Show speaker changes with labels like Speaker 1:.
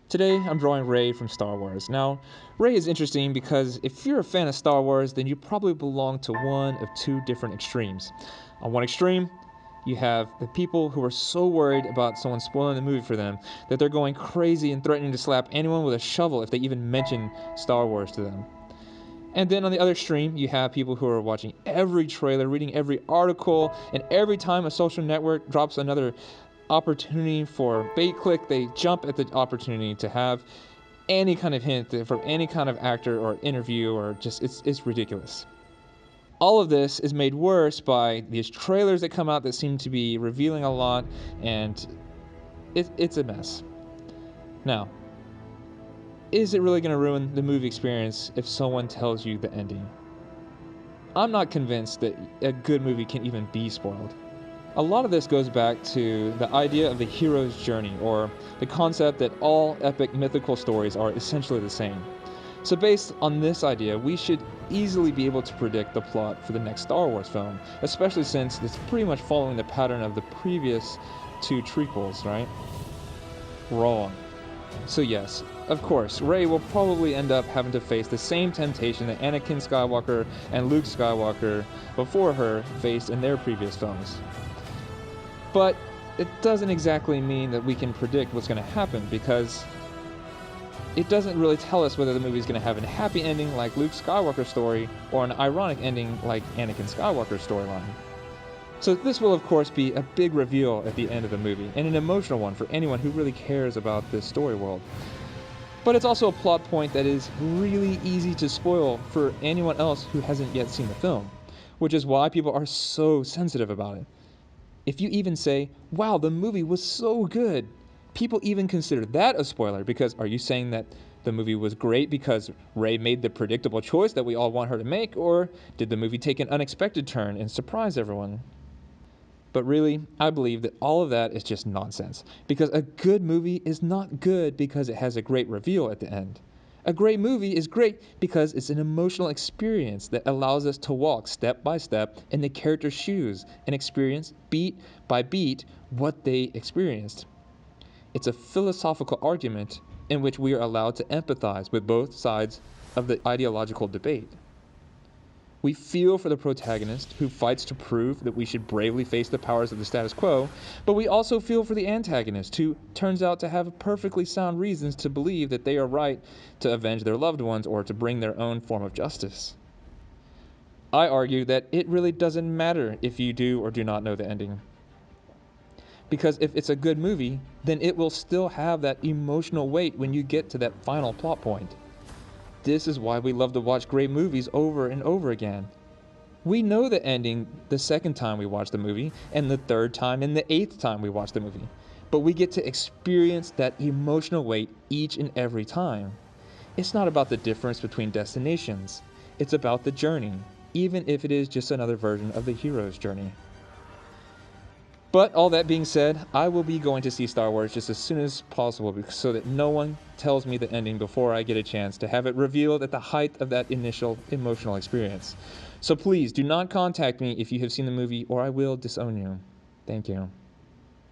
Speaker 1: Today, I'm drawing Rey from Star Wars. Now, Rey is interesting because if you're a fan of Star Wars, then you probably belong to one of two different extremes. On one extreme, you have the people who are so worried about someone spoiling the movie for them that they're going crazy and threatening to slap anyone with a shovel if they even mention Star Wars to them. And then on the other extreme, you have people who are watching every trailer, reading every article, and every time a social network drops another opportunity for bait click, they jump at the opportunity to have any kind of hint from any kind of actor or interview, or just it's ridiculous. All of this is made worse by these trailers that come out that seem to be revealing a lot, and it's a mess. Now, is it really going to ruin the movie experience if someone tells you the ending? I'm not convinced that a good movie can even be spoiled. A lot of this goes back to the idea of the hero's journey, or the concept that all epic mythical stories are essentially the same. So based on this idea, we should easily be able to predict the plot for the next Star Wars film, especially since it's pretty much following the pattern of the previous two prequels, right? Wrong. So yes, of course, Rey will probably end up having to face the same temptation that Anakin Skywalker and Luke Skywalker before her faced in their previous films. But it doesn't exactly mean that we can predict what's going to happen, because it doesn't really tell us whether the movie is going to have a happy ending like Luke Skywalker's story or an ironic ending like Anakin Skywalker's storyline. So this will of course be a big reveal at the end of the movie, and an emotional one for anyone who really cares about this story world. But it's also a plot point that is really easy to spoil for anyone else who hasn't yet seen the film, which is why people are so sensitive about it. If you even say, wow, the movie was so good, people even consider that a spoiler, because are you saying that the movie was great because Rey made the predictable choice that we all want her to make, or did the movie take an unexpected turn and surprise everyone? But really, I believe that all of that is just nonsense, because a good movie is not good because it has a great reveal at the end. A great movie is great because it's an emotional experience that allows us to walk step by step in the character's shoes and experience beat by beat what they experienced. It's a philosophical argument in which we are allowed to empathize with both sides of the ideological debate. We feel for the protagonist who fights to prove that we should bravely face the powers of the status quo, but we also feel for the antagonist who turns out to have perfectly sound reasons to believe that they are right to avenge their loved ones or to bring their own form of justice. I argue that it really doesn't matter if you do or do not know the ending. Because if it's a good movie, then it will still have that emotional weight when you get to that final plot point. This is why we love to watch great movies over and over again. We know the ending the second time we watch the movie, and the third time, and the 8th time we watch the movie. But we get to experience that emotional weight each and every time. It's not about the difference between destinations. It's about the journey, even if it is just another version of the hero's journey. But all that being said, I will be going to see Star Wars just as soon as possible so that no one tells me the ending before I get a chance to have it revealed at the height of that initial emotional experience. So please do not contact me if you have seen the movie, or I will disown you. Thank you.